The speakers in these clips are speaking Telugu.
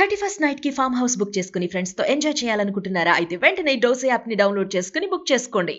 31st నైట్ కి ఫామ్ హౌస్ బుక్ చేసుకుని ఫ్రెండ్స్ తో ఎంజాయ్ చేయాలనుకుంటున్నారా? అయితే వెంటనే డోసే యాప్ ని డౌన్లోడ్ చేసుకుని బుక్ చేసుకోండి.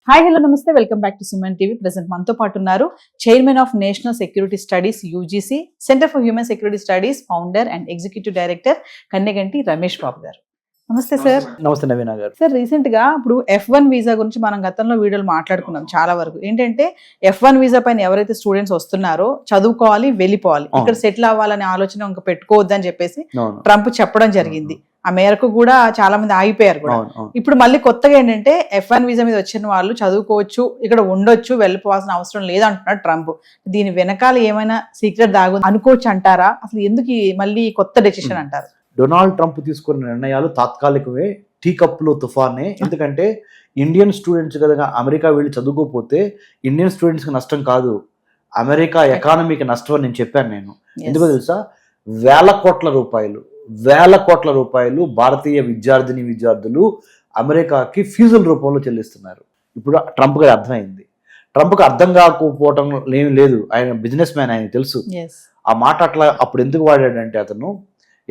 హాయ్ హలో నమస్తే, welcome back to Suman TV. Present మనతో పాటు ఉన్నారు chairman of national security studies UGC centre for human security studies founder and executive director Kanneganti Ramesh Babu గారు. నమస్తే సార్. నమస్తే నవీన గారు. సార్, రీసెంట్ గా ఇప్పుడు F1 వీసా గురించి మనం గతంలో వీడియోలు మాట్లాడుకున్నాం చాలా వరకు. ఏంటంటే F1 వీసా పైన ఎవరైతే స్టూడెంట్స్ వస్తున్నారో చదువుకోవాలి, వెళ్ళిపోవాలి, ఇక్కడ సెటిల్ అవ్వాలనే ఆలోచన ఇంకా పెట్టుకోవద్దని చెప్పేసి ట్రంప్ చెప్పడం జరిగింది. ఆ మేరకు కూడా చాలా మంది ఆగిపోయారు కూడా. ఇప్పుడు మళ్ళీ కొత్తగా ఏంటంటే F1 వీసా మీద వచ్చిన వాళ్ళు చదువుకోవచ్చు, ఇక్కడ ఉండొచ్చు, వెళ్ళిపోవాల్సిన అవసరం లేదంటున్నాడు ట్రంప్. దీని వెనకాల ఏమైనా సీక్రెట్ దాగు అనుకోవచ్చు అంటారా? అసలు ఎందుకు మళ్ళీ కొత్త డెసిషన్ అంటారు? డొనాల్డ్ ట్రంప్ తీసుకున్న నిర్ణయాలు తాత్కాలికమే, టీ కప్లో తుఫానే. ఎందుకంటే ఇండియన్ స్టూడెంట్స్ కదా అమెరికా వెళ్ళి చదువుకోకపోతే ఇండియన్ స్టూడెంట్స్కి నష్టం కాదు, అమెరికా ఎకానమీకి నష్టం అని నేను చెప్పాను. నేను ఎందుకో తెలుసా, వేల కోట్ల రూపాయలు భారతీయ విద్యార్థులు అమెరికాకి ఫీజుల రూపంలో చెల్లిస్తున్నారు. ఇప్పుడు ట్రంప్ గారు అర్థమైంది. ట్రంప్కి అర్థం కాకపోవటం ఏమి లేదు, ఆయన బిజినెస్ మ్యాన్, ఆయన తెలుసు. ఆ మాట అట్లా అప్పుడు ఎందుకు వాడాడంటే, అతను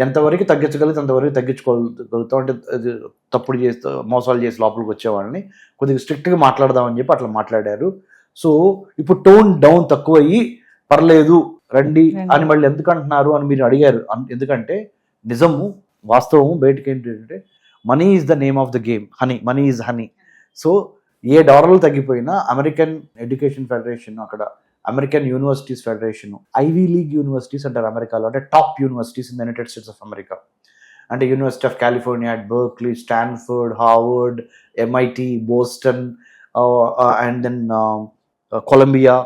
ఎంతవరకు తగ్గించగలిగితే అంతవరకు తగ్గించుకోగలుగుతాం, అంటే తప్పుడు చేస్తూ మోసాలు చేసి లోపలికి వచ్చేవాళ్ళని కొద్దిగా స్ట్రిక్ట్గా మాట్లాడదామని చెప్పి అట్లా మాట్లాడారు. సో ఇప్పుడు టోన్ డౌన్ తక్కువయ్యి పర్లేదు రండి అని మళ్ళీ ఎందుకు అంటున్నారు అని మీరు అడిగారు. ఎందుకంటే నిజము, వాస్తవము బయటకి ఏంటంటే money is the name of the game, money is honey. So ఏ డాలర్లు తగ్గిపోయినా అమెరికన్ ఎడ్యుకేషన్ ఫెడరేషన్, అక్కడ American universities federation, Ivy League universities అంటారు అమెరికాలో, అంటే top universities in the United States of America, అంటే university of California, Berkeley, Stanford, Harvard, MIT, Boston, and then Columbia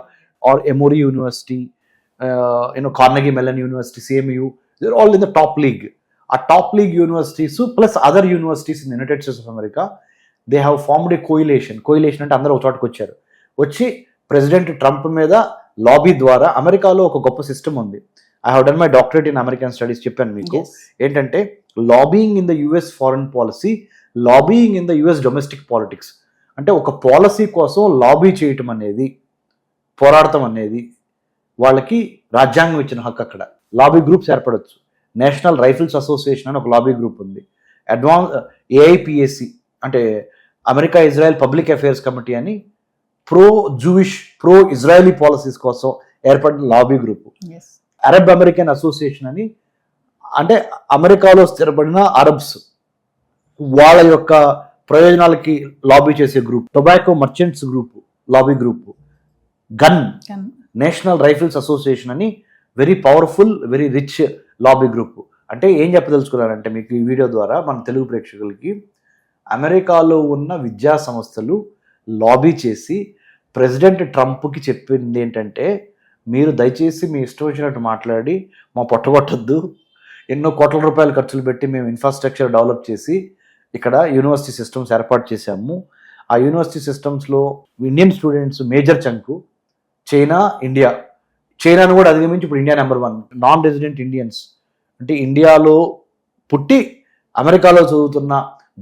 or Emory university, Carnegie Mellon university, CMU, they're all in the top league. A top league universities plus other universities in the United States of America, they have formed a coalition అంటే అందరూ ఒక చోటకు వచ్చి ప్రెసిడెంట్ ట్రంప్ మీద లాబీ ద్వారా, అమెరికాలో ఒక గొప్ప సిస్టమ్ ఉంది. I have done my doctorate in American studies, చెప్పాను మీకు. ఏంటంటే lobbying in the US foreign policy, lobbying in the US domestic politics, అంటే ఒక పాలసీ కోసం లాబీ చేయటం అనేది, పోరాడటం అనేది వాళ్ళకి రాజ్యాంగం ఇచ్చిన హక్కు. అక్కడ లాబీ గ్రూప్స్ ఏర్పడవచ్చు. నేషనల్ రైఫిల్స్ అసోసియేషన్ అని ఒక లాబీ గ్రూప్ ఉంది. AIPAC అంటే America Israel public affairs committee అని ప్రో ఇజ్రాయలీ పాలసీస్ కోసం ఏర్పడిన lobby group. Arab American Association అని, అంటే అమెరికాలో స్థిరపడిన అరబ్స్ వాళ్ళ యొక్క ప్రయోజనాలకి లాబీ చేసే గ్రూప్. Tobacco merchants group lobby group. Gun National Rifles Association అని very powerful, very rich lobby group. అంటే ఏం చెప్పదలుచుకున్నారంటే మీకు ఈ వీడియో ద్వారా మన తెలుగు ప్రేక్షకులకి, అమెరికాలో ఉన్న విద్యా సంస్థలు లాబీ చేసి ప్రెసిడెంట్ ట్రంప్కి చెప్పింది ఏంటంటే, మీరు దయచేసి మీ ఇష్టం వచ్చినట్టు మాట్లాడి మా పొట్టగొట్టద్దు, ఎన్నో కోట్ల రూపాయలు ఖర్చులు పెట్టి మేము ఇన్ఫ్రాస్ట్రక్చర్ డెవలప్ చేసి ఇక్కడ యూనివర్సిటీ సిస్టమ్స్ ఏర్పాటు చేశాము. ఆ యూనివర్సిటీ సిస్టమ్స్లో ఇండియన్ స్టూడెంట్స్ మేజర్ చంకు, చైనాను కూడా అధిగమించి ఇప్పుడు India number 1. Non resident Indians, అంటే ఇండియాలో పుట్టి అమెరికాలో చదువుతున్న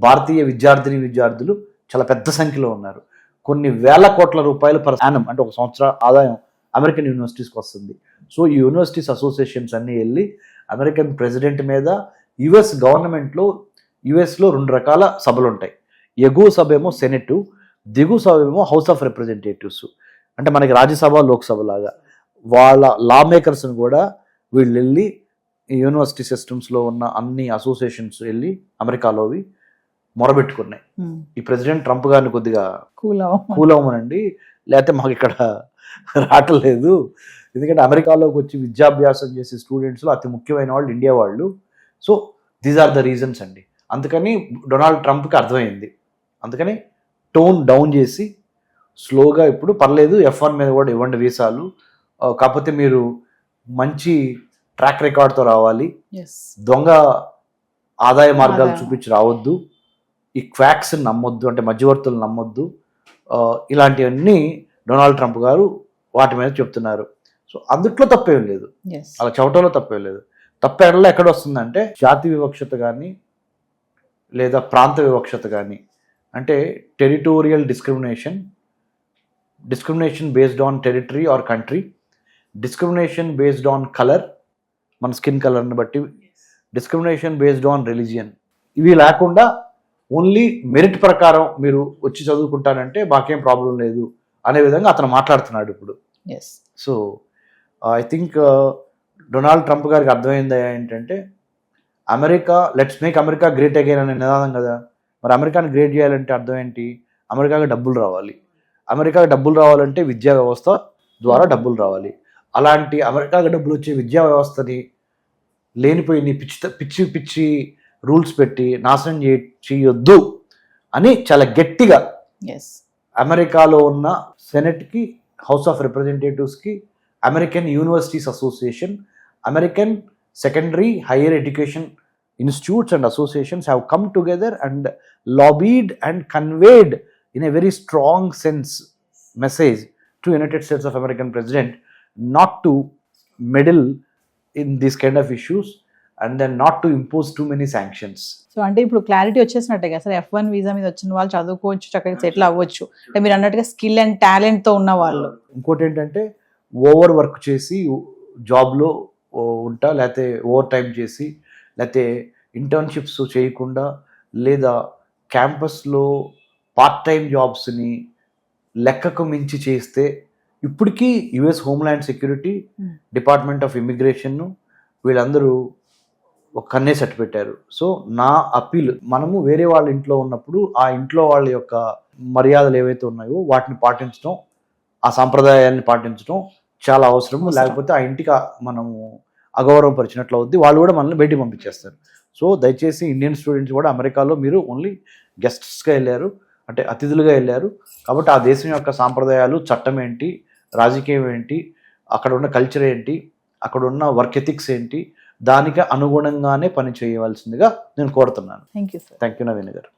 భారతీయ విద్యార్థులు చాలా పెద్ద సంఖ్యలో ఉన్నారు. కొన్ని వేల కోట్ల రూపాయలు పర్ యానం, అంటే ఒక సంవత్సర ఆదాయం అమెరికన్ యూనివర్సిటీస్కి వస్తుంది. సో ఈ యూనివర్సిటీస్ అసోసియేషన్స్ అన్నీ వెళ్ళి అమెరికన్ ప్రెసిడెంట్ మీద, యుఎస్ గవర్నమెంట్లో యుఎస్లో 2 రకాల సభలు ఉంటాయి. ఎగువ సభ ఏమో సెనెట్, దిగువ సభ ఏమో హౌస్ ఆఫ్ రిప్రజెంటేటివ్స్, అంటే మనకి రాజ్యసభ, లోక్సభ లాగా. వాళ్ళ లా మేకర్స్ని కూడా వీళ్ళు వెళ్ళి యూనివర్సిటీ సిస్టమ్స్లో ఉన్న అన్ని అసోసియేషన్స్ వెళ్ళి అమెరికాలోవి మొరబెట్టుకున్నాయి, ఈ ప్రెసిడెంట్ ట్రంప్ గారిని కొద్దిగా కూల్ అవ్వమనండి, లేకపోతే మాకు ఇక్కడ రావట్లేదు. ఎందుకంటే అమెరికాలోకి వచ్చి విద్యాభ్యాసం చేసే స్టూడెంట్స్లో అతి ముఖ్యమైన వాళ్ళు ఇండియా వాళ్ళు. So these are the reasons అండి. అందుకని డొనాల్డ్ ట్రంప్కి అర్థమైంది. అందుకని టోన్ డౌన్ చేసి స్లోగా ఇప్పుడు పర్లేదు, F1 మీద కూడా ఇవ్వండి వీసాలు, కాకపోతే మీరు మంచి ట్రాక్ రికార్డ్తో రావాలి, దొంగ ఆదాయ మార్గాలు చూపించి రావద్దు, ఈ క్వాక్స్ నమ్మొద్దు, అంటే మధ్యవర్తులు నమ్మొద్దు, ఇలాంటివన్నీ డొనాల్డ్ ట్రంప్ గారు వాటి మీద చెప్తున్నారు. సో అందుట్లో తప్పేం లేదు, అలా చెప్పడంలో తప్పేం లేదు. తప్పేడలో ఎక్కడ వస్తుందంటే జాతి వివక్షత కానీ లేదా ప్రాంత వివక్షత కానీ, అంటే territorial discrimination based on territory or country, discrimination based on color, మన స్కిన్ కలర్ని బట్టి, డిస్క్రిమినేషన్ బేస్డ్ ఆన్ రిలీజియన్, ఇవి లేకుండా ఓన్లీ మెరిట్ ప్రకారం మీరు వచ్చి చదువుకుంటానంటే మాకేం ప్రాబ్లం లేదు అనే విధంగా అతను మాట్లాడుతున్నాడు ఇప్పుడు. Yes. So I think Donald Trump గారికి అర్థమైంది ఏంటంటే let's make America great again అనే నినాదం కదా. మరి అమెరికాని గ్రేట్ చేయాలంటే అర్థం ఏంటి? అమెరికాకి డబ్బులు రావాలి. అమెరికాకి డబ్బులు రావాలంటే విద్యా వ్యవస్థ ద్వారా డబ్బులు రావాలి. అలాంటి అమెరికాకి డబ్బులు వచ్చే విద్యా వ్యవస్థని లేనిపోయి పిచ్చి పిచ్చి రూల్స్ పెట్టి నాశనం చేయొద్దు అని చాలా గట్టిగా అమెరికాలో ఉన్న సెనెట్కి, హౌస్ ఆఫ్ రిప్రజెంటేటివ్స్కి, American universities association, American secondary higher education institutes and associations have come together and lobbied and conveyed in a very strong sense message to United States of American president not to meddle in these kind of issues and then not to impose too many sanctions. So అంటే ఇప్పుడు క్లారిటీ వచ్చేసినట్టే కదా సార్, F1 వీసా మీద వచ్చిన వాళ్ళు చదువుకోవచ్చు, చక్కగా సెటిల్ అవ్వచ్చు, అంటే మీరు అన్నట్టుగా స్కిల్ అండ్ టాలెంట్తో ఉన్న వాళ్ళు. ఇంకోటి ఏంటంటే ఓవర్ వర్క్ చేసి జాబ్లో ఉంటా, లేకపోతే ఓవర్ టైం చేసి, లేకపోతే ఇంటర్న్షిప్స్ చేయకుండా, లేదా క్యాంపస్లో పార్ట్ టైం జాబ్స్ని లెక్కకు మించి చేస్తే ఇప్పటికీ US homeland security, department of immigration వీళ్ళందరూ ఒక కన్నే సెట్ పెట్టారు. సో నా అప్పీల్, మనము వేరే వాళ్ళ ఇంట్లో ఉన్నప్పుడు ఆ ఇంట్లో వాళ్ళ యొక్క మర్యాదలు ఏవైతే ఉన్నాయో వాటిని పాటించడం, ఆ సాంప్రదాయాన్ని పాటించడం చాలా అవసరం. లేకపోతే ఆ ఇంటికి మనము అగౌరవపరిచినట్లు అవుద్ది, వాళ్ళు కూడా మనల్ని బయటికి పంపించేస్తారు. సో దయచేసి ఇండియన్ స్టూడెంట్స్ కూడా అమెరికాలో మీరు ఓన్లీ గెస్ట్స్గా వెళ్ళారు, అంటే అతిథులుగా వెళ్ళారు కాబట్టి ఆ దేశం యొక్క సాంప్రదాయాలు, చట్టం ఏంటి, రాజకీయం ఏంటి, అక్కడ ఉన్న కల్చర్ ఏంటి, అక్కడ ఉన్న వర్క్ ఎథిక్స్ ఏంటి, దానికి అనుగుణంగానే పని చేయవలసిందిగా నేను కోరుతున్నాను. Thank you sir. Thank you Naveen గారు.